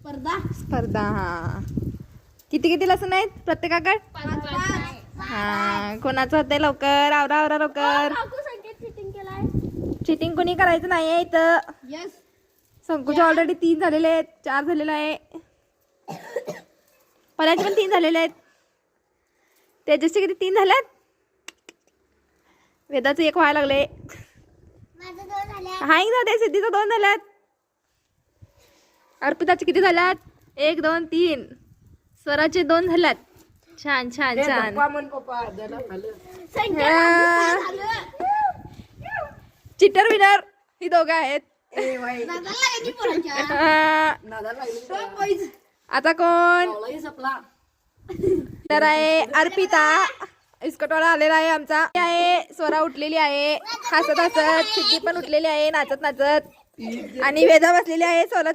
स्पर्धा हा. किती किती लसूण आहेत प्रत्येकाकडे? हा. कोणाचं होतंय? लवकर आवरा आवरा लवकर. चिटिंग कोणी करायचं नाहीये इथं. संकुचे ऑलरेडी 3 झालेले आहेत, 4 झालेला आहे. पराचे पण 3 झालेले आहेत. तेजसचे किती 3 झाल्यात? वेदाचं 1 व्हायला लागले. हा एक जाते. सिद्धीचं 2 झाल्यात. अर्पिताचे किती झाल्यात? 1 2 3. स्वराचे 2 झाल्यात. छान छान छान. चिटर विनर ही दोघं आहेत. आता कोण तर आहे? अर्पिता. इस्कटवाला आलेला आहे आमचा. आहे स्वरा उठलेली आहे हसत हसत. सिद्धी पण उठलेली आहे नाचत नाचत. आणि वेदा बसलेली आहे. स्वरा